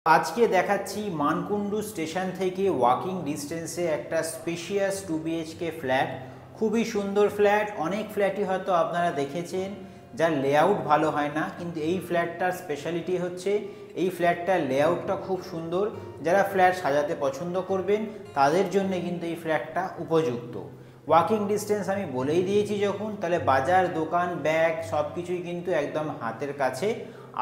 আজকে দেখাচ্ছি মানকুণ্ডু স্টেশন থেকে ওয়াকিং ডিস্টেন্সে একটা স্পেশিয়াস 2 BHK ফ্ল্যাট। খুবই সুন্দর ফ্ল্যাট। অনেক ফ্ল্যাটই হয়তো আপনারা দেখেছেন যার লেআউট ভালো হয় না, কিন্তু এই ফ্ল্যাটটার স্পেশালিটি হচ্ছে এই ফ্ল্যাটটার লেআউটটা খুব সুন্দর। যারা ফ্ল্যাট সাজাতে পছন্দ করবেন তাদের জন্য কিন্তু এই ফ্ল্যাটটা উপযুক্ত। ওয়াকিং ডিস্টেন্স আমি বলেই দিয়েছি যখন, তাহলে বাজার, দোকান, ব্যাগ সব কিছুই কিন্তু একদম হাতের কাছে।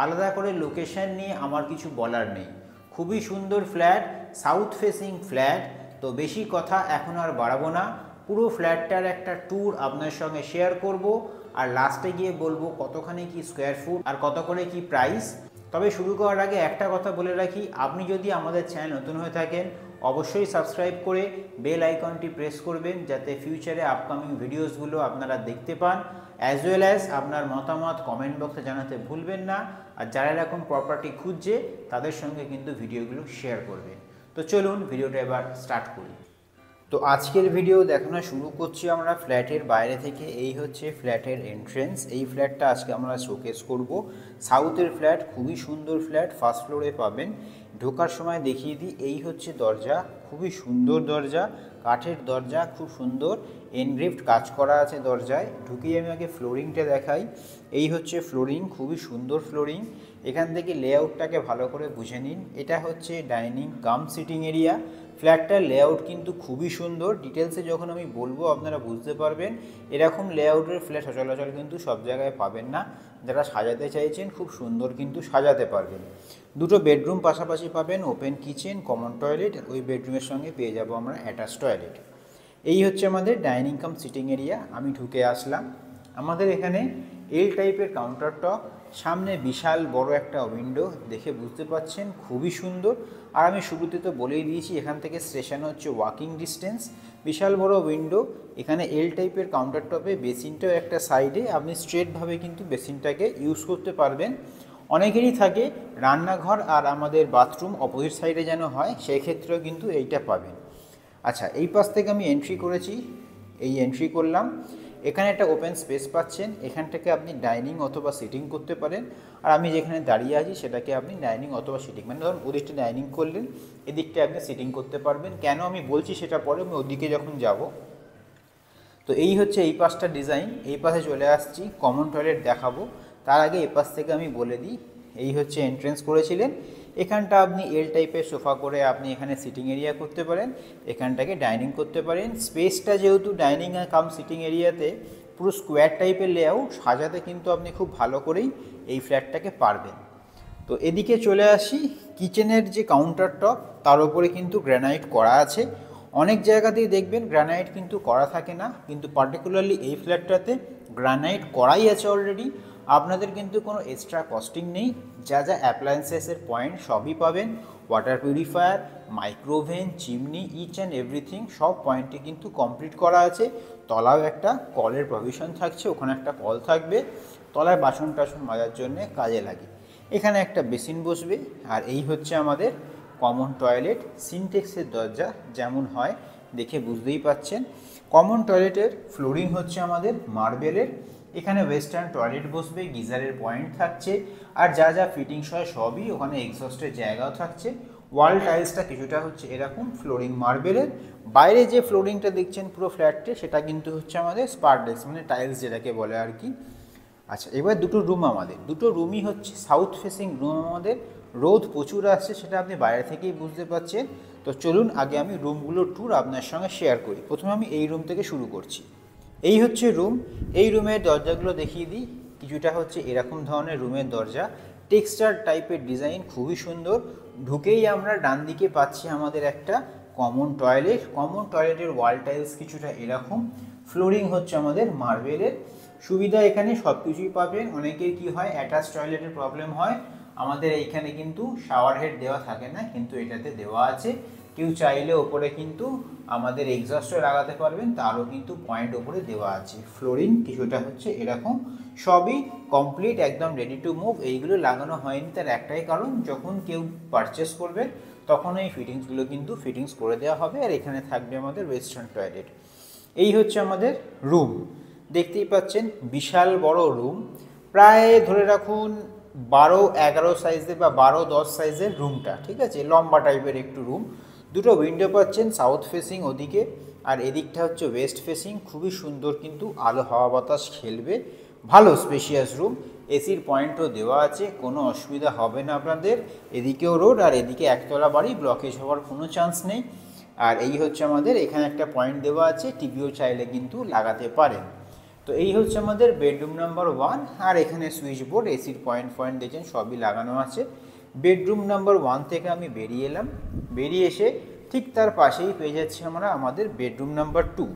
আলাদা করে লোকেশন নিয়ে আমার কিছু বলার নেই। খুবই সুন্দর ফ্ল্যাট, সাউথ ফেসিং ফ্ল্যাট। তো বেশি কথা এখন আর বাড়াবো না, পুরো ফ্ল্যাটটার একটা ট্যুর আপনার সঙ্গে শেয়ার করব, আর লাস্টে গিয়ে বলবো কতখানি কি স্কোয়ার ফুট আর কত করে কি প্রাইস। তবে শুরু করার আগে একটা কথা বলে রাখি, আপনি যদি আমাদের চ্যানেল নতুন হয়ে থাকেন অবশ্যই সাবস্ক্রাইব করে বেল আইকনটি প্রেস করবেন, যাতে ফিউচারে আপকামিং ভিডিওসগুলো আপনারা দেখতে পান। অ্যাজ ওয়েল অ্যাজ আপনার মতামত কমেন্ট বক্সে জানাতে ভুলবেন না। আর যারা এরকম প্রপার্টি খুঁজছে তাদের সঙ্গে কিন্তু ভিডিওগুলো শেয়ার করবেন। তো চলুন ভিডিওটা এবার স্টার্ট করি। তো আজকের ভিডিও দেখানো শুরু করছি আমরা ফ্ল্যাটের বাইরে থেকে। এই হচ্ছে ফ্ল্যাটের এন্ট্রেন্স। এই ফ্ল্যাটটা আজকে আমরা শোকেস করব। সাউথের ফ্ল্যাট, খুবই সুন্দর ফ্ল্যাট, ফার্স্ট ফ্লোরে পাবেন। ঢোকার সময় দেখিয়ে দিই, এই হচ্ছে দরজা, খুবই সুন্দর দরজা, কাঠের দরজা, খুব সুন্দর এনগ্রেভড কাজ করা আছে দরজায়। ঢুকিয়ে আমি আগে ফ্লোরিংটা দেখাই। এই হচ্ছে ফ্লোরিং, খুবই সুন্দর ফ্লোরিং। এখান থেকে লেআউটটাকে ভালো করে বুঝে নিন। এটা হচ্ছে ডাইনিং কাম সিটিং এরিয়া। ফ্ল্যাটটার লেআউট কিন্তু খুবই সুন্দর। ডিটেলসে যখন আমি বলবো আপনারা বুঝতে পারবেন। এরকম লেআউটের ফ্ল্যাট সচরাচর কিন্তু সব জায়গায় পাবেন না। যারা সাজাতে চাইছেন খুব সুন্দর কিন্তু সাজাতে পারবেন। দুটো বেডরুম পাশাপাশি পাবেন, ওপেন কিচেন, কমন টয়লেট, ওই বেডরুমের সঙ্গে পেয়ে যাব আমরা অ্যাটাচ টয়লেট। এই হচ্ছে আমাদের ডাইনিং কাম সিটিং এরিয়া। আমি ঢুকে আসলাম। আমাদের এখানে এল টাইপের কাউন্টার টপ, সামনে বিশাল বড় একটা উইন্ডো, দেখে বুঝতে পাচ্ছেন খুবই সুন্দর। আর আমি শুরুতে তো বলেই দিয়েছি এখান থেকে স্টেশন হচ্ছে ওয়াকিং ডিস্টেন্স। বিশাল বড় উইন্ডো, এখানে এল টাইপের কাউন্টার টপে বেসিনটাও একটা সাইডে, আপনি স্ট্রেটভাবে কিন্তু বেসিনটাকে ইউজ করতে পারবেন। অনেকেরই থাকে রান্নাঘর আর আমাদের বাথরুম অপোজিট সাইডে যেন হয়, সেই ক্ষেত্রেও কিন্তু এইটা পাবেন। আচ্ছা, এই পাশ থেকে আমি এন্ট্রি করেছি, এই এন্ট্রি করলাম। এখানে একটা ওপেন স্পেস পাচ্ছেন, এখান থেকে আপনি ডাইনিং অথবা সিটিং করতে পারেন। আর আমি যেখানে দাঁড়িয়ে আছি সেটাকে আপনি ডাইনিং অথবা সিটিং, মানে ধরুন ওদিকটা ডাইনিং করলেন, এদিকটা আপনি সিটিং করতে পারবেন। কেন আমি বলছি সেটা পরে, আমি ওদিকে যখন যাব। তো এই হচ্ছে এই পাশটা ডিজাইন। এই পাশে চলে আসছি, কমন টয়লেট দেখাবো। তার আগে এই পাশ থেকে আমি বলে দিই, এই হচ্ছে এন্ট্রেন্স করেছিলেন। এখানটা আপনি এল টাইপের সোফা করে আপনি এখানে সিটিং এরিয়া করতে পারেন, এখানটাকে ডাইনিং করতে পারেন। স্পেসটা যেহেতু ডাইনিং আর কাম সিটিং এরিয়াতে পুরো স্কোয়ার টাইপের লেআউট, সাজাতে কিন্তু আপনি খুব ভালো করেই এই ফ্ল্যাটটাকে পারবেন। তো এদিকে চলে আসি, কিচেনের যে কাউন্টার টপ তার উপরে কিন্তু গ্রানাইট করা আছে। অনেক জায়গাতেই দেখবেন গ্রানাইট কিন্তু করা থাকে না, কিন্তু পার্টিকুলারলি এই ফ্ল্যাটটাতে গ্রানাইট করাই আছে অলরেডি। আপনাদের কিন্তু কোনো এক্সট্রা কস্টিং নেই। যা যা অ্যাপ্লায়েন্সেসের পয়েন্ট সবই পাবেন, water purifier, micro oven, chimney, each and everything সব পয়েন্টে কিন্তু কমপ্লিট করা আছে। তলাও একটা কলের প্রভিশন থাকছে, ওখানে একটা কল থাকবে, তলায় বাসন টাসন মাজার জন্যে কাজে লাগে। এখানে একটা বেসিন বসবে। আর এই হচ্ছে আমাদের কমন টয়লেট, সিনটেক্সের দরজা যেমন হয় দেখে বুঝতেই পাচ্ছেন। কমন টয়লেটের ফ্লোরিং হচ্ছে আমাদের মার্বেলের। এখানে ওয়েস্টার্ন টয়লেট বসবে, গিজারের পয়েন্ট থাকছে, আর যা যা ফিটিংস হয় সবই, ওখানে এক্সস্টের জায়গাও থাকছে। ওয়াল টাইলসটা কিছুটা হচ্ছে এরকম ফ্লোরিং মার্বেলের। বাইরে যে ফ্লোরিংটা দেখছেন পুরো ফ্ল্যাটে, সেটা কিন্তু হচ্ছে আমাদের স্পারডেক্স, মানে টাইলস যেটাকে বলে আর কি। আচ্ছা, এবার দুটো রুম, আমাদের দুটো রুমই হচ্ছে সাউথ ফেসিং রুম। আমাদের রোদ প্রচুর আসছে, সেটা আপনি বাইরে থেকেই বুঝতে পারছেন। তো চলুন আগে আমি রুমগুলোর ট্যুর আপনার সঙ্গে শেয়ার করি। প্রথমে আমি এই রুম থেকে শুরু করছি। এই হচ্ছে রুম। এই রুমের দরজাগুলো দেখিয়ে দিই। কিছুটা হচ্ছে এরকম ধরনের রুমের দরজা, টেক্সচার টাইপের ডিজাইন, খুবই সুন্দর। ঢুকেই আমরা ডান দিকে পাচ্ছি আমাদের একটা কমন টয়লেট। কমন টয়লেটের ওয়াল টাইলস কিছুটা এরকম, ফ্লোরিং হচ্ছে আমাদের মার্বেলের। সুবিধা এখানে সব কিছুই পাবেন। অনেকের কি হয়, অ্যাটাচ টয়লেটের প্রবলেম হয়, আমাদের এইখানে কিন্তু শাওয়ার হেড দেওয়া থাকে না, কিন্তু এটাতে দেওয়া আছে। কেউ চাইলে ওপরে কিন্তু আমাদের এক্সস্টও লাগাতে পারবেন, তারও কিন্তু পয়েন্ট ওপরে দেওয়া আছে। ফ্লোরিং কিছুটা হচ্ছে এরকম, সবই কমপ্লিট, একদম রেডি টু মুভ। এইগুলো লাগানো হয়নি তার একটাই কারণ, যখন কেউ পারচেস করবে তখন এই ফিটিংসগুলো কিন্তু ফিটিংস করে দেওয়া হবে। আর এখানে থাকবে আমাদের ওয়েস্টার্ন টয়লেট। এই হচ্ছে আমাদের রুম, দেখতেই পাচ্ছেন বিশাল বড় রুম, প্রায় ধরে রাখুন 12-11 সাইজের বা 12-10 সাইজের রুমটা, ঠিক আছে, লম্বা টাইপের একটু রুম। দুটো উইন্ডো পাচ্ছেন সাউথ ফেসিং ওদিকে, আর এদিকটা হচ্ছে ওয়েস্ট ফেসিং। খুবই সুন্দর, কিন্তু আলো হাওয়া বাতাস খেলবে, ভালো স্পেশিয়াস রুম। এসির পয়েন্টও দেওয়া আছে, কোনো অসুবিধা হবে না আপনাদের। এদিকেও রোড, আর এদিকে একতলা বাড়ি, ব্লকেজ হওয়ার কোনো চান্স নেই। আর এই হচ্ছে আমাদের এখানে একটা পয়েন্ট দেওয়া আছে, টিভিও চাইলে কিন্তু লাগাতে পারেন। তো এই হচ্ছে আমাদের বেডরুম নাম্বার 1। আর এখানে সুইচ বোর্ড, এসির পয়েন্ট দেখেন সবই লাগানো আছে। বেডরুম নাম্বার 1 থেকে আমি বেরিয়ে এলাম, বেরিয়ে এসে ঠিক তার পাশেই পেয়ে যাচ্ছি আমরা আমাদের বেডরুম নাম্বার 2।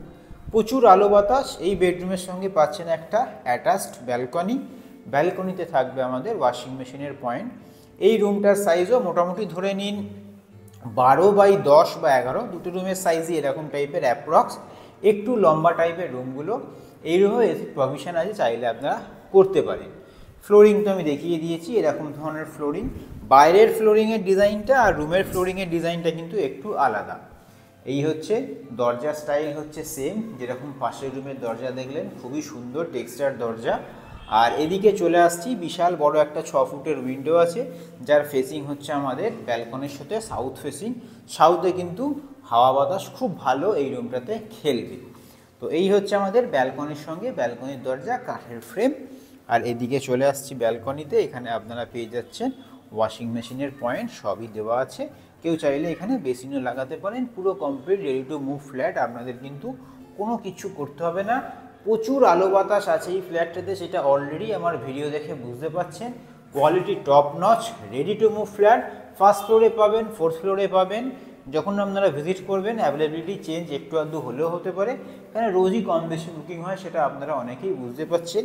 প্রচুর আলো বাতাস। এই বেডরুমের সঙ্গে পাচ্ছেন একটা অ্যাটাচড ব্যালকনি। ব্যালকনিতে থাকবে আমাদের ওয়াশিং মেশিনের পয়েন্ট। এই রুমটার সাইজও মোটামুটি ধরে নিন 12x10 বা 11, দুটো রুমের সাইজই এরকম টাইপের অ্যাপ্রক্স। একটু লম্বা টাইপের রুমগুলো। এই রুমে এসি প্রভিশন আছে, চাইলে আপনারা করতে পারেন। ফ্লোরিং তো আমি দেখিয়ে দিয়েছি, এরকম ধরনের ফ্লোরিং। বাইরের ফ্লোরিংয়ের ডিজাইনটা আর রুমের ফ্লোরিংয়ের ডিজাইনটা কিন্তু একটু আলাদা। এই হচ্ছে দরজা স্টাইল, হচ্ছে সেম যেরকম পাশের রুমের দরজা দেখলেন, খুবই সুন্দর টেক্সচার দরজা। আর এদিকে চলে আসছি, বিশাল বড় একটা 6 ফুটের উইন্ডো আছে, যার ফেসিং হচ্ছে আমাদের ব্যালকনির সাথে সাউথ ফেসিং। সাউথে কিন্তু হাওয়া বাতাস খুব ভালো এই রুমটাতে খেলবে। তো এই হচ্ছে আমাদের ব্যালকনির সঙ্গে ব্যালকনির দরজা, কাঠের ফ্রেম। আর এদিকে চলে আসছি ব্যালকনিতে, এখানে আপনারা পেয়ে যাচ্ছেন ওয়াশিং মেশিনের পয়েন্ট, সবই দেওয়া আছে। কেউ চাইলে এখানে বেসিনও লাগাতে পারেন। পুরো complete ready to move flat, আপনাদের কিন্তু কোনো কিছু করতে হবে না। প্রচুর আলো বাতাস আছে এই ফ্ল্যাটটাতে, সেটা অলরেডি আমার ভিডিও দেখে বুঝতে পারছেন। Quality top notch, ready to move flat. First ফ্লোরে পাবেন, ফোর্থ ফ্লোরে পাবেন। যখন আপনারা ভিজিট করবেন অ্যাভেলেবিলিটি চেঞ্জ একটু আধটু হলেও হতে পারে, কারণ রোজই কম বেশি বুকিং হয়, সেটা আপনারা অনেকেই বুঝতে পারছেন।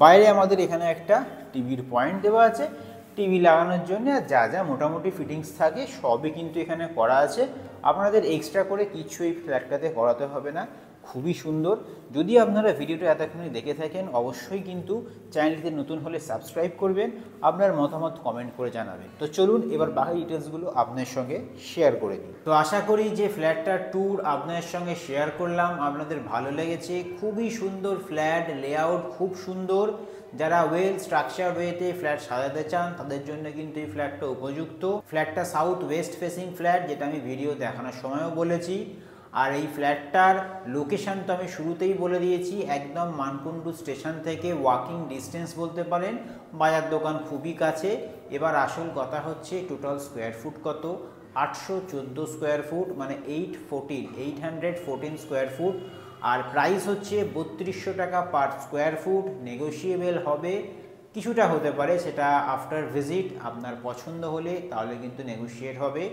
বাইরে আমাদের এখানে একটা টিভির পয়েন্ট দেওয়া আছে টিভি লাগানোর জন্য, আর যা যা মোটামুটি ফিটিংস থাকে সবই কিন্তু এখানে করা আছে। আপনাদের এক্সট্রা করে কিছু এই ফ্ল্যাটটাতে করাতে হবে না, খুবই সুন্দর। যদি আপনারা ভিডিওটা এতক্ষণে দেখে থাকেন, অবশ্যই কিন্তু চ্যানেলটিতে নতুন হলে সাবস্ক্রাইব করবেন, আপনার মতামত কমেন্ট করে জানাবেন। তো চলুন এবার বাকি ডিটেলসগুলো আপনার সঙ্গে শেয়ার করে দিই। তো আশা করি যে ফ্ল্যাটটার ট্যুর আপনাদের সঙ্গে শেয়ার করলাম আপনাদের ভালো লেগেছে। খুবই সুন্দর ফ্ল্যাট, লেআউট খুব সুন্দর। যারা ওয়েল স্ট্রাকচার ওয়েতে ফ্ল্যাট সাজাতে চান তাদের জন্য কিন্তু এই ফ্ল্যাটটা উপযুক্ত। ফ্ল্যাটটা সাউথ ওয়েস্ট ফেসিং ফ্ল্যাট, যেটা আমি ভিডিও দেখানোর সময়ও বলেছি। আর এই ফ্ল্যাটটার লোকেশান তো আমি শুরুতেই বলে দিয়েছি, একদম মানকুণ্ডু স্টেশন থেকে ওয়াকিং ডিস্টেন্স বলতে পারেন, বাজার দোকান খুবই কাছে। এবার আসল কথা হচ্ছে টোটাল স্কোয়ার ফুট কত, 814 স্কোয়ার ফুট, মানে 814 স্কোয়ার ফুট। আর প্রাইস হচ্ছে 3200 টাকা পার স্কোয়ার ফুট। নেগোশিয়েবল হবে, কিছুটা হতে পারে, সেটা আফটার ভিজিট আপনার পছন্দ হলে তাহলে কিন্তু নেগোশিয়েট হবে।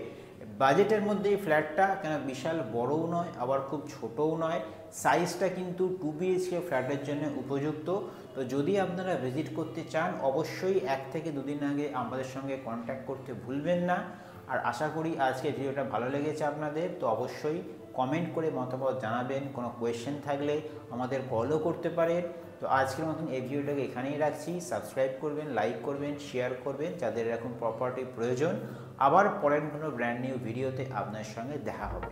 বাজেটের মধ্যে এই ফ্ল্যাটটা, কেন বিশাল বড়ও নয় আবার খুব ছোটও নয়, সাইজটা কিন্তু 2 BHK ফ্ল্যাটের জন্য উপযুক্ত। তো যদি আপনারা ভিজিট করতে চান অবশ্যই 1 থেকে 2 দিন আগে আমাদের সঙ্গে কন্ট্যাক্ট করতে ভুলবেন না। আর আশা করি আজকে ভিডিওটা ভালো লেগেছে আপনাদের, তো অবশ্যই কমেন্ট করে মতামত জানাবেন। কোনো কোয়েশ্চেন থাকলে আমাদের কলও করতে পারেন। তো আজকের মতন এই ভিডিওটাকে এখানেই রাখছি। সাবস্ক্রাইব করবেন, লাইক করবেন, শেয়ার করবেন যাদের এরকম প্রপার্টি প্রয়োজন। আবার পরের কোনো ব্র্যান্ড নিউ ভিডিওতে আপনার সঙ্গে দেখা হবে।